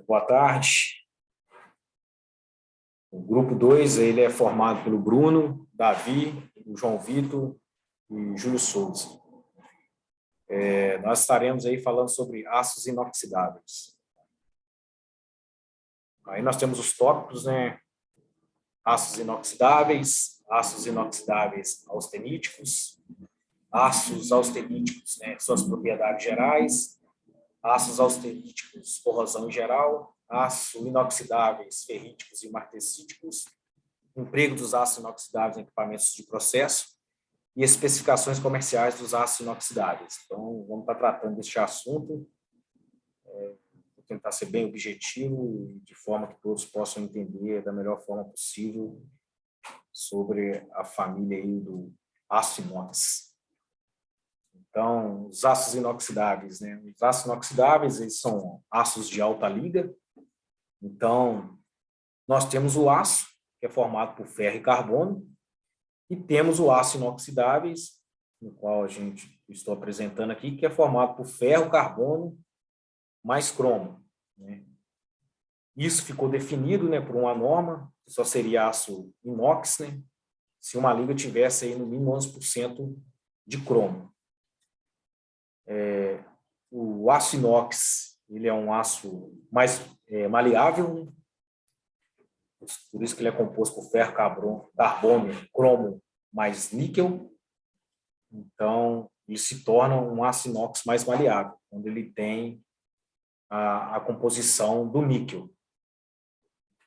Boa tarde. O grupo 2 ele é formado pelo Bruno, Davi, o João Vitor e Júlio Souza. Nós estaremos aí falando sobre aços inoxidáveis. Aí nós temos os tópicos, né? Aços inoxidáveis austeníticos, aços austeníticos, né? Suas propriedades gerais, aços austeníticos, corrosão em geral, aços inoxidáveis, ferríticos e martensíticos, emprego dos aços inoxidáveis em equipamentos de processo e especificações comerciais dos aços inoxidáveis. Então, vamos estar tratando deste assunto, vou tentar ser bem objetivo e de forma que todos possam entender da melhor forma possível sobre a família aí do aço inox. Então, os aços inoxidáveis, né? Os aços inoxidáveis, eles são aços de alta liga. Então, nós temos o aço, que é formado por ferro e carbono, e temos o aço inoxidáveis, no qual estou apresentando aqui, que é formado por ferro, carbono, mais cromo, né? Isso ficou definido, né, por uma norma, que só seria aço inox, né, se uma liga tivesse aí no mínimo 11% de cromo. O aço inox, ele é um aço mais maleável, né? Por isso que ele é composto por ferro, carbono, cromo mais níquel. Então, ele se torna um aço inox mais maleável, quando ele tem a composição do níquel.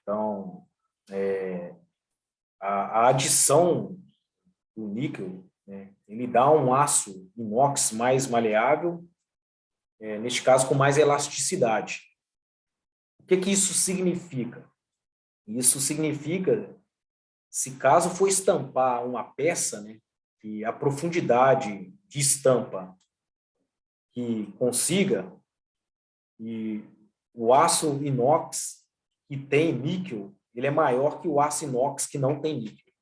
Então, a adição do níquel, né, ele dá um aço inox mais maleável, neste caso com mais elasticidade. O que isso significa? Isso significa, se caso for estampar uma peça, né, que a profundidade de estampa que consiga, e o aço inox que tem níquel, ele é maior que o aço inox que não tem níquel.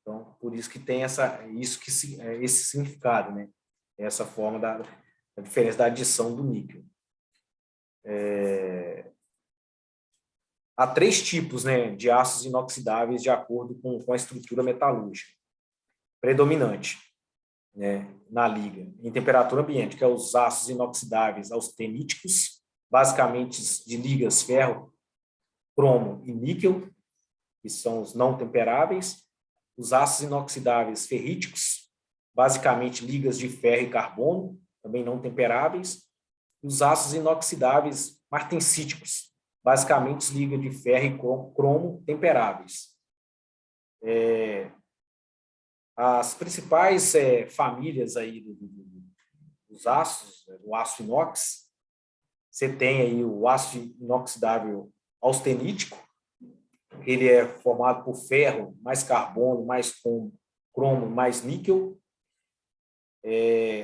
Então, por isso que tem esse significado, né? Essa forma da diferença da adição do níquel. Há 3 tipos, né, de aços inoxidáveis de acordo com a estrutura metalúrgica predominante, né, na liga, em temperatura ambiente, que é os aços inoxidáveis austeníticos, basicamente de ligas ferro, cromo e níquel, que são os não temperáveis. Os aços inoxidáveis ferríticos, basicamente ligas de ferro e carbono, também não temperáveis. Os aços inoxidáveis martensíticos, basicamente ligas de ferro e cromo temperáveis. As principais famílias aí dos aços, o aço inox, você tem aí o aço inoxidável austenítico, ele é formado por ferro, mais carbono, mais cromo, mais níquel.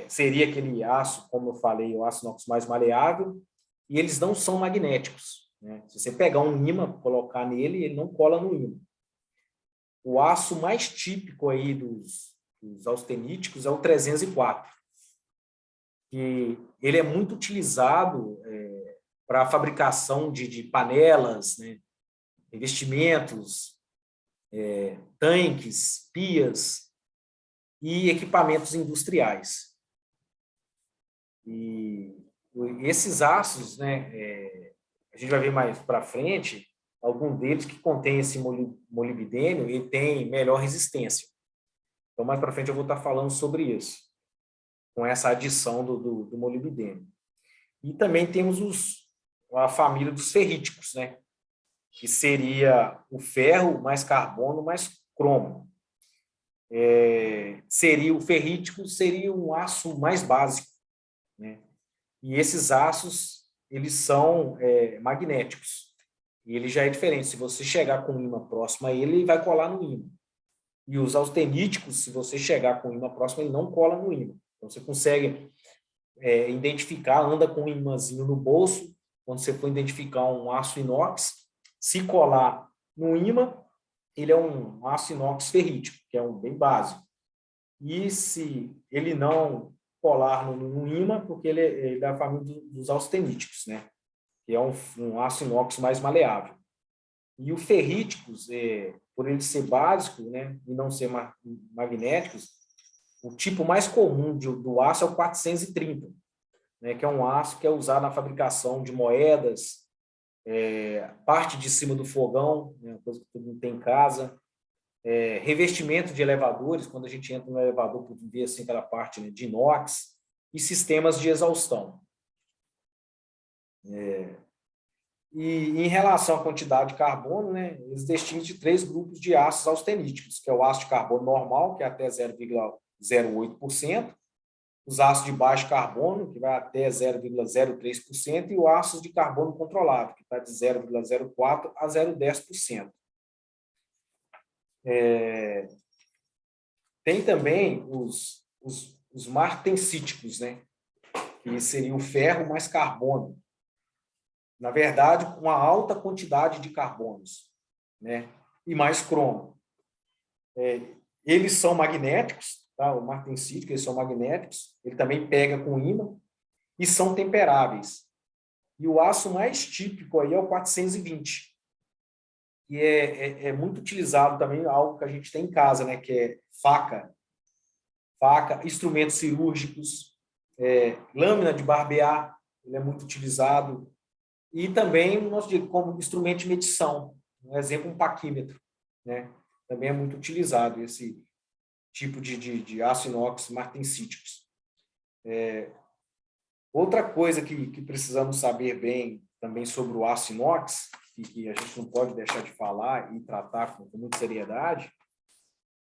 Seria aquele aço, como eu falei, o aço inox mais maleável, e eles não são magnéticos, né? Se você pegar um ímã, colocar nele, ele não cola no ímã. O aço mais típico aí dos austeníticos é o 304, que ele é muito utilizado para a fabricação de panelas, né, revestimentos, tanques, pias e equipamentos industriais. E esses aços, né, a gente vai ver mais para frente, algum deles que contém esse molibdênio, ele tem melhor resistência. Então, mais para frente eu vou estar falando sobre isso, com essa adição do molibdênio. E também temos a família dos ferríticos, né? Que seria o ferro mais carbono mais cromo. O ferrítico seria um aço mais básico, né? E esses aços, eles são magnéticos. E ele já é diferente. Se você chegar com um ímã próximo a ele vai colar no ímã. E os austeníticos, se você chegar com um ímã próximo, ele não cola no ímã. Então, você consegue identificar, anda com um ímãzinho no bolso, quando você for identificar um aço inox, se colar no ímã, ele é um aço inox ferrítico, que é um bem básico. E se ele não colar no ímã, porque ele é da família dos austeníticos, né? que é um aço inox mais maleável. E o ferríticos, por ele ser básico, né, e não ser magnéticos, o tipo mais comum do aço é o 430, né, que é um aço que é usado na fabricação de moedas, parte de cima do fogão, né, coisa que todo mundo tem em casa, revestimento de elevadores, quando a gente entra no elevador, por ver assim, aquela parte, né, de inox, e sistemas de exaustão. E em relação à quantidade de carbono, né, eles destinam de 3 grupos de ácidos austeníticos, que é o ácido de carbono normal, que é até 0,08%, os ácidos de baixo carbono, que vai até 0,03%, e o ácido de carbono controlado, que está de 0,04% a 0,10%. Tem também os martensíticos, né, que seria o ferro mais carbono. Na verdade, uma alta quantidade de carbonos, né, e mais cromo. Eles são magnéticos, tá? O martensítico, eles são magnéticos, ele também pega com ímã, e são temperáveis. E o aço mais típico aí é o 420, que é muito utilizado também, algo que a gente tem em casa, né, que é faca, instrumentos cirúrgicos, lâmina de barbear, ele é muito utilizado, e também como instrumento de medição, um exemplo, um paquímetro, né, também é muito utilizado esse tipo de aço inox martensíticos. Outra coisa que precisamos saber bem também sobre o aço inox, que a gente não pode deixar de falar e tratar com muita seriedade,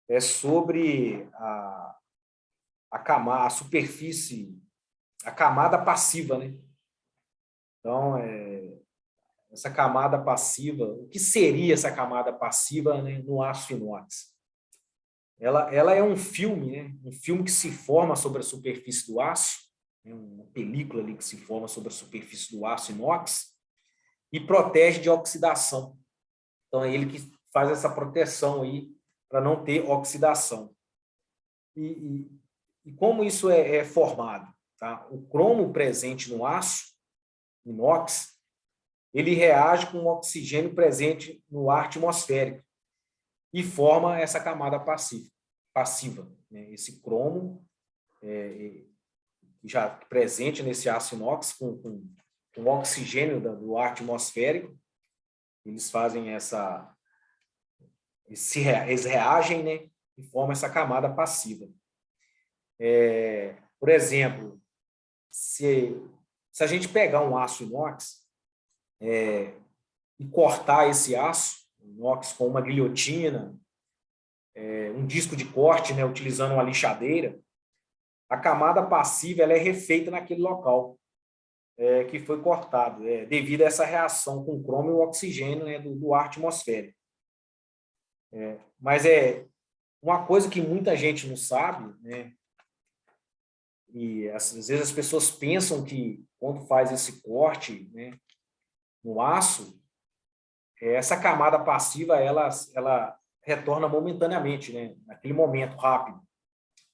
é sobre a superfície, a camada passiva, né? Então, essa camada passiva, o que seria essa camada passiva, né, no aço inox? Ela é um filme, né? Um filme que se forma sobre a superfície do aço, né? Uma película ali que se forma sobre a superfície do aço inox e protege de oxidação. Então, é ele que faz essa proteção aí para não ter oxidação. E como isso é formado? Tá? O cromo presente no aço inox, ele reage com o oxigênio presente no ar atmosférico e forma essa camada passiva, né? Esse cromo já presente nesse aço inox com o oxigênio do ar atmosférico, eles fazem eles reagem, né? E formam essa camada passiva. Por exemplo, se a gente pegar um aço inox e cortar esse aço inox com uma guilhotina, um disco de corte, né, utilizando uma lixadeira, a camada passiva ela é refeita naquele local que foi cortado, devido a essa reação com o cromo e o oxigênio, né, do ar atmosférico. Mas uma coisa que muita gente não sabe, né, e às vezes as pessoas pensam que quando faz esse corte, né, no aço, essa camada passiva ela retorna momentaneamente, né, naquele momento rápido.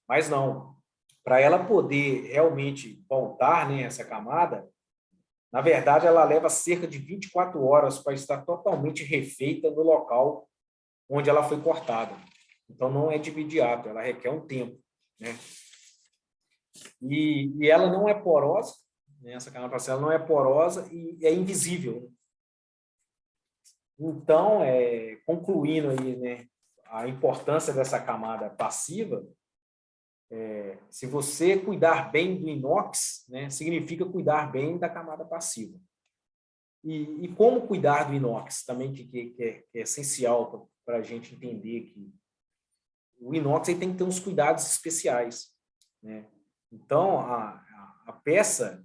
Mas não. Para ela poder realmente voltar, né, essa camada, na verdade, ela leva cerca de 24 horas para estar totalmente refeita no local onde ela foi cortada. Então, não é de imediato, ela requer um tempo, né? E ela não é porosa, né? Essa camada passiva não é porosa e é invisível. Então, concluindo aí, né, a importância dessa camada passiva, se você cuidar bem do inox, né, significa cuidar bem da camada passiva. E como cuidar do inox, também que é essencial para a gente entender que o inox aí tem que ter uns cuidados especiais, né? Então, a peça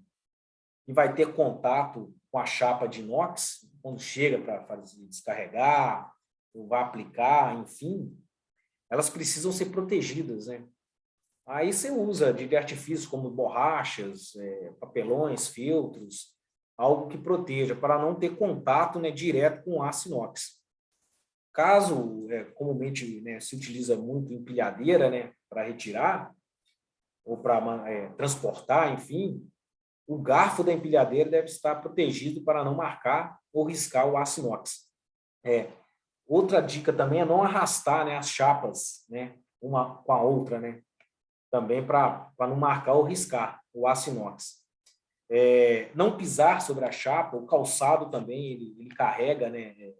que vai ter contato com a chapa de inox, quando chega para fazer descarregar, ou vai aplicar, enfim, elas precisam ser protegidas, né? Aí você usa de artifícios como borrachas, papelões, filtros, algo que proteja, para não ter contato, né, direto com o aço inox. Caso, comumente, né, se utiliza muito empilhadeira, né, para retirar, ou para transportar, enfim, o garfo da empilhadeira deve estar protegido para não marcar ou riscar o aço inox. Outra dica também é não arrastar, né, as chapas, né, uma com a outra, né, também para não marcar ou riscar o aço inox. Não pisar sobre a chapa, o calçado também, ele carrega, né,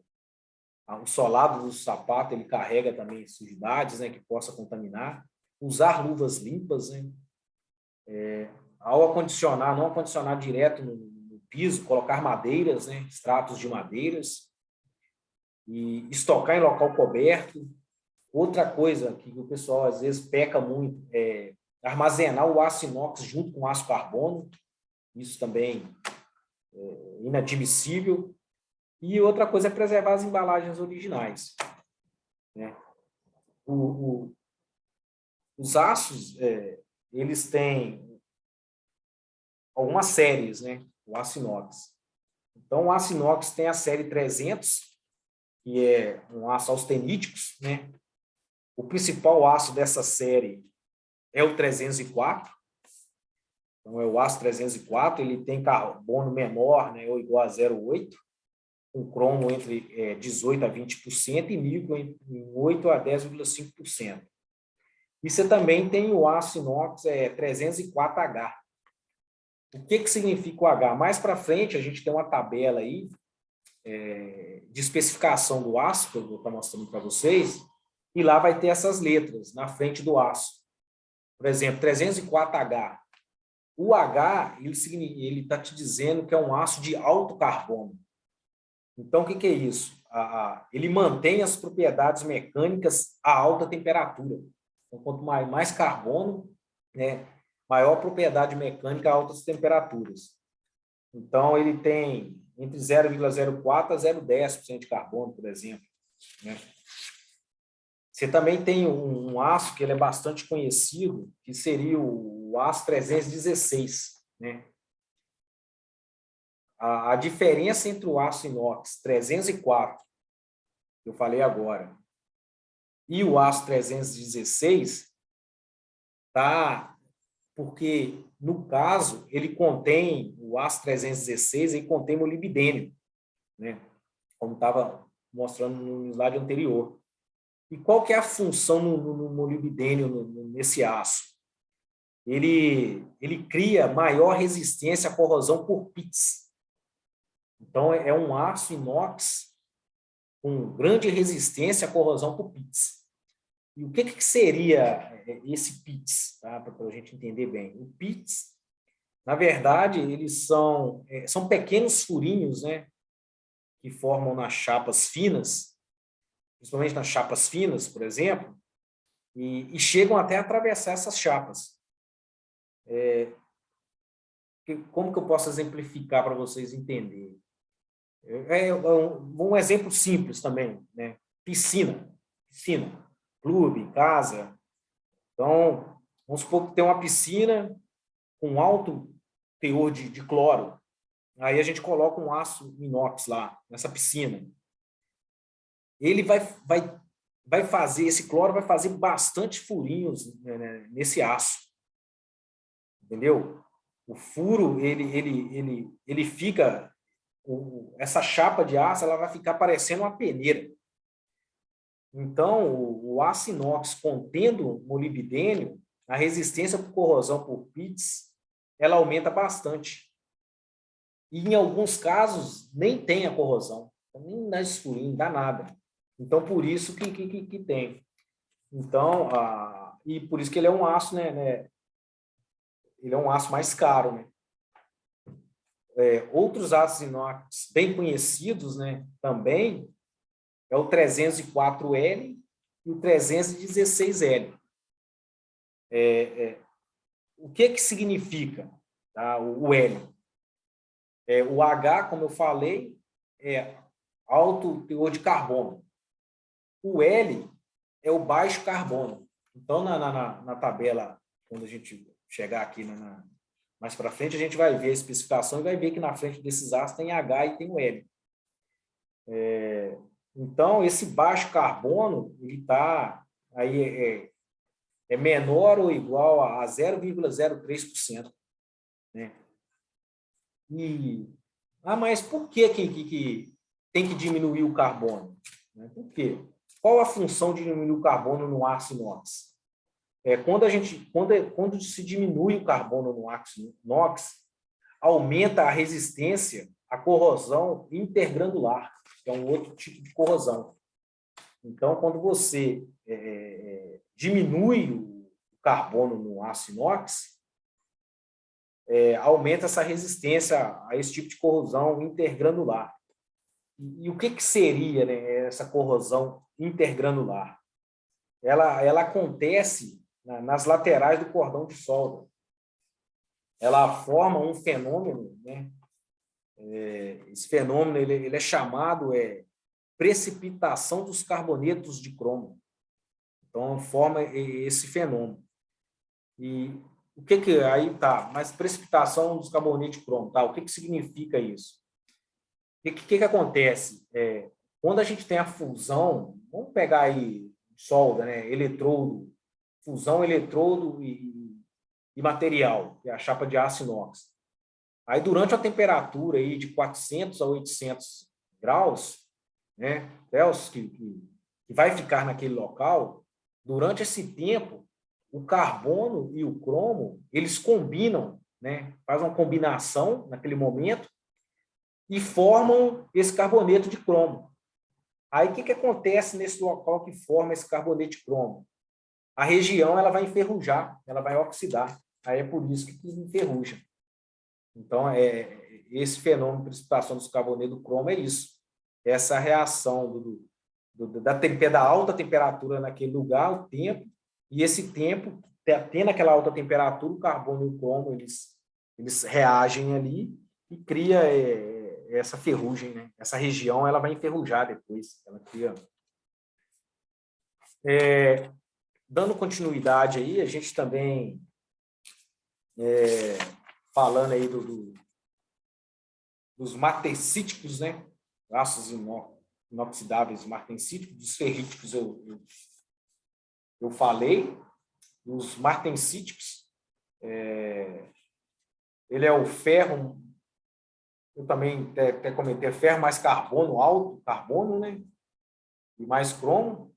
o solado do sapato, ele carrega também sujidades, né, que possa contaminar. Usar luvas limpas, né, ao acondicionar, não acondicionar direto no piso, colocar madeiras, né, extratos de madeiras, e estocar em local coberto. Outra coisa que o pessoal às vezes peca muito é armazenar o aço inox junto com o aço carbono. Isso também é inadmissível. E outra coisa é preservar as embalagens originais, né? Os aços, eles têm algumas séries, né? O aço inox. Então, o aço inox tem a série 300, que é um aço austenítico, né? O principal aço dessa série é o 304. Então, é o aço 304, ele tem carbono menor, né, ou igual a 0,8, com cromo entre 18% a 20% e níquel em 8% a 10,5%. E você também tem o aço inox 304H. O que significa o H? Mais para frente, a gente tem uma tabela aí de especificação do aço, que eu vou estar mostrando para vocês, e lá vai ter essas letras na frente do aço. Por exemplo, 304H. O H, ele está te dizendo que é um aço de alto carbono. Então, o que é isso? Ele mantém as propriedades mecânicas a alta temperatura. Então, quanto mais carbono, né, maior propriedade mecânica a altas temperaturas. Então, ele tem entre 0,04% a 0,10% de carbono, por exemplo, né? Você também tem um aço que ele é bastante conhecido, que seria o aço 316, né? A diferença entre o aço inox 304, que eu falei agora, e o aço 316, tá? Porque, no caso, ele contém, o aço 316, ele contém molibdênio, né? Como estava mostrando no slide anterior. E qual que é a função no molibdênio nesse aço? Ele cria maior resistência à corrosão por pits. Então, é um aço inox com grande resistência à corrosão por pits. E o que seria esse pits, tá? Para a gente entender bem? O pits, na verdade, eles são pequenos furinhos, né, que formam nas chapas finas, principalmente nas chapas finas, por exemplo, e chegam até a atravessar essas chapas. Como que eu posso exemplificar para vocês entenderem? Um exemplo simples também, né? Piscina, clube, casa. Então, vamos supor que tem uma piscina com alto teor de cloro. Aí a gente coloca um aço inox lá, nessa piscina. Ele vai fazer, esse cloro vai fazer bastante furinhos, né, nesse aço. Entendeu? O furo, ele fica... essa chapa de aço, ela vai ficar parecendo uma peneira. Então, o aço inox contendo molibdênio, a resistência por corrosão por pits, ela aumenta bastante. E, em alguns casos, nem tem a corrosão. Nem dá escurinho, não dá nada. Então, por isso que tem. Então, e por isso que ele é um aço, né? Ele é um aço mais caro, né? Outros aços inox bem conhecidos, né, também, é o 304L e o 316L. O que significa, tá, o L? O H, como eu falei, é alto teor de carbono. O L é o baixo carbono. Então, na tabela, quando a gente chegar aqui mais para frente, a gente vai ver a especificação e vai ver que na frente desses aços tem H e tem o L. Então, esse baixo carbono, ele está aí, menor ou igual a 0,03%, né? Mas por que tem que diminuir o carbono? Por quê? Qual a função de diminuir o carbono no aço inox? Quando se diminui o carbono no aço inox, aumenta a resistência à corrosão intergranular, que é um outro tipo de corrosão. Então, quando você diminui o carbono no aço inox, aumenta essa resistência a esse tipo de corrosão intergranular. E o que seria, né, essa corrosão intergranular? Ela acontece nas laterais do cordão de solda. Ela forma um fenômeno, né? Esse fenômeno ele é chamado precipitação dos carbonetos de cromo. Então, forma esse fenômeno. E o que aí tá? Mas precipitação dos carbonetos de cromo, tá? O que significa isso? O que acontece? Quando a gente tem a fusão, vamos pegar aí solda, né? Eletrodo, fusão eletrodo e material, que é a chapa de aço inox. Aí, durante a temperatura aí de 400 a 800 graus, né, Celsius, que vai ficar naquele local, durante esse tempo, o carbono e o cromo, eles combinam, né, fazem uma combinação naquele momento e formam esse carboneto de cromo. Aí, o que acontece nesse local que forma esse carboneto de cromo? A região ela vai enferrujar, ela vai oxidar. Aí é por isso que enferruja. Então, esse fenômeno de precipitação dos carbonetos do cromo é isso. Essa reação da alta temperatura naquele lugar, o tempo, e esse tempo, tendo aquela alta temperatura, o carbono e o cromo, eles reagem ali e cria essa ferrugem, né? Essa região ela vai enferrujar depois. Ela cria... Dando continuidade aí, a gente também falando aí dos martensíticos, né? Aços inoxidáveis martensíticos, dos ferríticos eu falei, os martensíticos, ele é o ferro, eu também até comentei, ferro mais carbono alto, carbono, né? E mais cromo.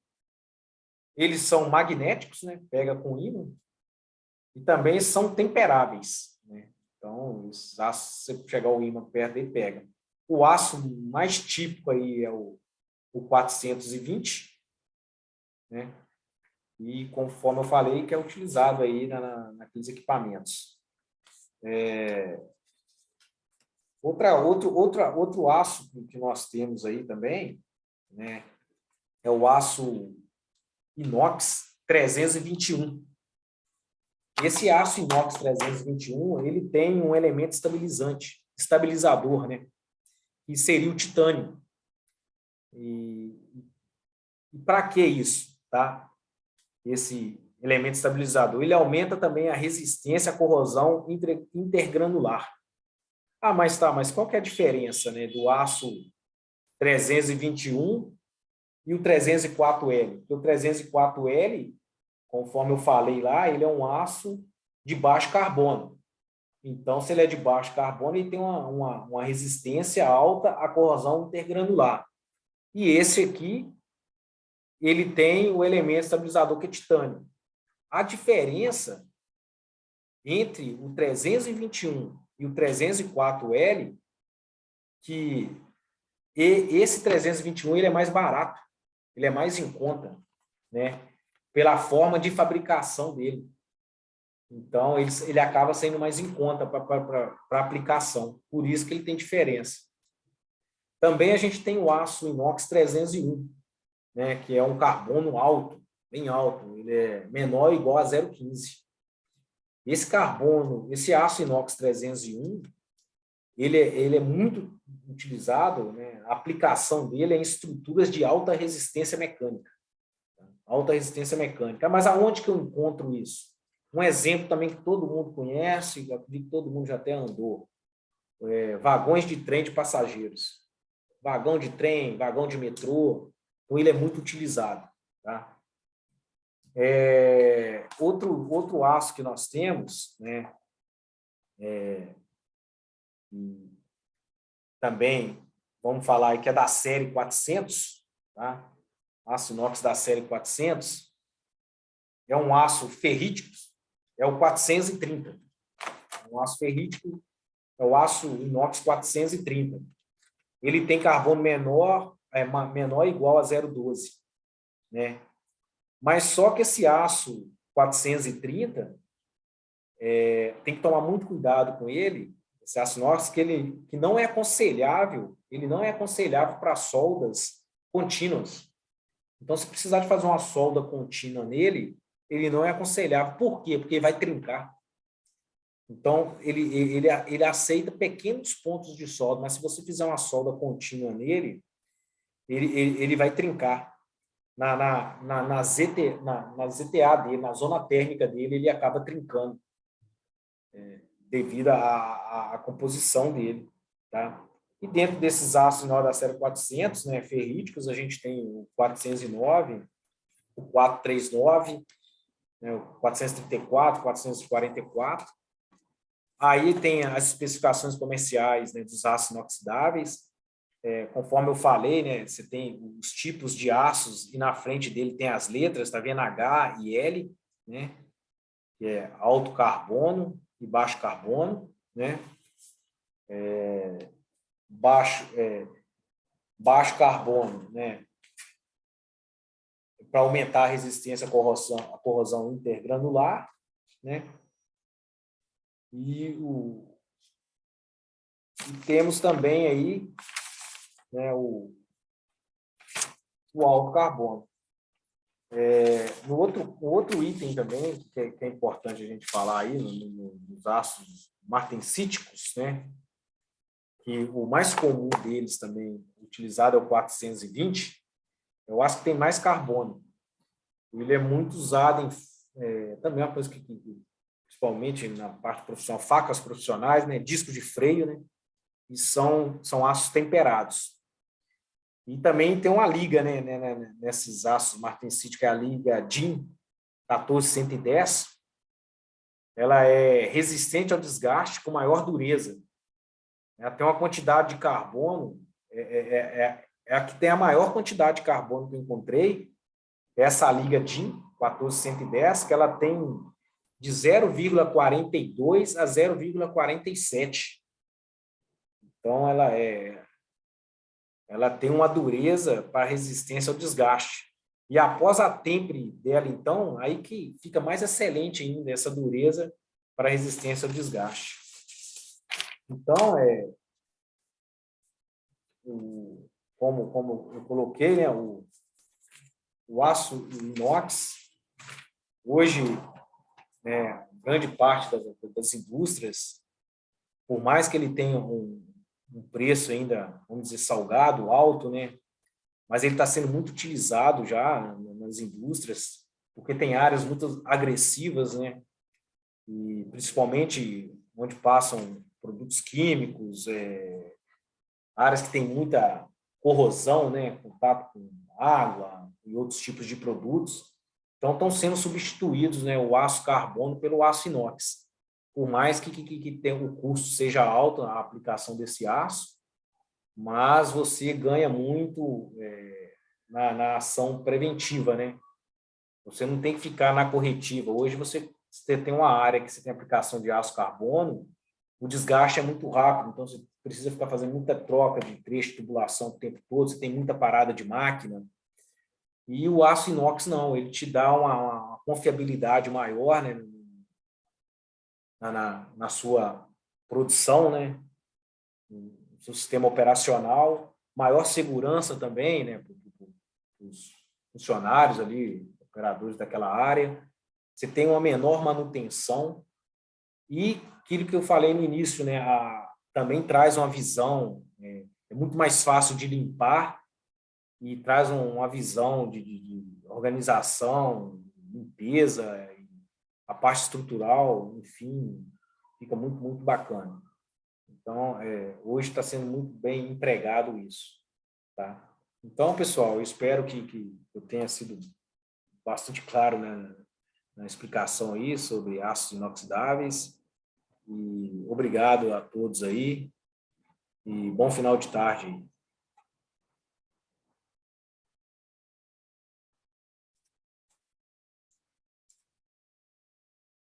Eles são magnéticos, né? Pega com ímã. E também são temperáveis, né? Então, esses aços, se você chegar o ímã perto, ele pega. O aço mais típico aí é o 420, né? E conforme eu falei, que é utilizado aí naqueles equipamentos. Outro aço que nós temos aí também, né, é o aço inox 321. Esse aço inox 321, ele tem um elemento estabilizador, né, que seria o titânio. E para que isso, tá? Esse elemento estabilizador, ele aumenta também a resistência à corrosão intergranular. Mas qual que é a diferença, né, do aço 321 e o 304L? O 304L, conforme eu falei lá, ele é um aço de baixo carbono. Então, se ele é de baixo carbono, ele tem uma resistência alta à corrosão intergranular. E esse aqui, ele tem o elemento estabilizador que é titânio. A diferença entre o 321 e o 304L, que esse 321 ele é mais barato, ele é mais em conta, né? Pela forma de fabricação dele. Então, ele acaba sendo mais em conta para aplicação. Por isso que ele tem diferença. Também a gente tem o aço inox 301, né? Que é um carbono alto, bem alto. Ele é menor ou igual a 0,15. Esse aço inox 301, ele é muito utilizado, né? A aplicação dele é em estruturas de alta resistência mecânica. Alta resistência mecânica. Mas aonde que eu encontro isso? Um exemplo também que todo mundo conhece, acredito que todo mundo já até andou, vagões de trem de passageiros. Vagão de trem, vagão de metrô, então ele é muito utilizado. Tá? Outro aço que nós temos, né, E também, vamos falar aí que é da série 400, tá? Aço inox da série 400, é um aço ferrítico, é o 430. Um aço ferrítico é o aço inox 430. Ele tem carbono menor ou igual a 0,12, né? Mas só que esse aço 430, tem que tomar muito cuidado com ele, esse aço inox, que não é aconselhável, ele não é aconselhável para soldas contínuas. Então, se precisar de fazer uma solda contínua nele, ele não é aconselhável. Por quê? Porque vai trincar. Então, ele aceita pequenos pontos de solda, mas se você fizer uma solda contínua nele, ele vai trincar. Na ZTA dele, na zona térmica dele, ele acaba trincando, devido à composição dele. Tá? E dentro desses aços da série 400, né, ferríticos, a gente tem o 409, o 439, né, o 434, 444. Aí tem as especificações comerciais, né, dos aços inoxidáveis. Conforme eu falei, né, você tem os tipos de aços e na frente dele tem as letras, tá vendo? H e L, né? Que é alto carbono e baixo carbono, né? Baixo carbono, né? Para aumentar a resistência à corrosão intergranular, né? E temos também aí, né, o alto carbono. O outro item também, que é importante a gente falar aí, nos ácidos martensíticos, né, que o mais comum deles também, utilizado é o 420, eu acho que tem mais carbono. Ele é muito usado também é uma coisa que, principalmente na parte profissional, facas profissionais, né, disco de freio, né, e são aços temperados. E também tem uma liga, né, nesses aços martensíticos, que é a liga DIN 14110. Ela é resistente ao desgaste com maior dureza. Ela tem uma quantidade de carbono, é a que tem a maior quantidade de carbono que eu encontrei, essa liga DIN 14110, que ela tem de 0,42 a 0,47. Então, ela tem uma dureza para resistência ao desgaste. E após a tempre dela, então, aí que fica mais excelente ainda essa dureza para resistência ao desgaste. Então, como eu coloquei, né, o aço inox, hoje, né, grande parte das indústrias, por mais que ele tenha um preço ainda, vamos dizer, salgado, alto, né, mas ele está sendo muito utilizado já nas indústrias, porque tem áreas muito agressivas, né, e principalmente onde passam produtos químicos, áreas que tem muita corrosão, né, contato com água e outros tipos de produtos. Então, estão sendo substituídos, né, o aço carbono pelo aço inox. Por mais que o custo seja alto a aplicação desse aço, mas você ganha muito na ação preventiva, né? Você não tem que ficar na corretiva. Hoje você tem uma área que você tem aplicação de aço carbono, o desgaste é muito rápido, então você precisa ficar fazendo muita troca de trecho de tubulação o tempo todo, você tem muita parada de máquina. E o aço inox não, ele te dá uma confiabilidade maior, né, na sua produção, né, no seu sistema operacional, maior segurança também, né, para os funcionários ali, operadores daquela área. Você tem uma menor manutenção e aquilo que eu falei no início, né, também traz uma visão, é muito mais fácil de limpar e traz uma visão de organização, limpeza, a parte estrutural, enfim, fica muito, muito bacana. Então, hoje está sendo muito bem empregado isso. Tá? Então, pessoal, eu espero que eu tenha sido bastante claro, né, na explicação aí sobre aços inoxidáveis. E obrigado a todos aí. e bom final de tarde.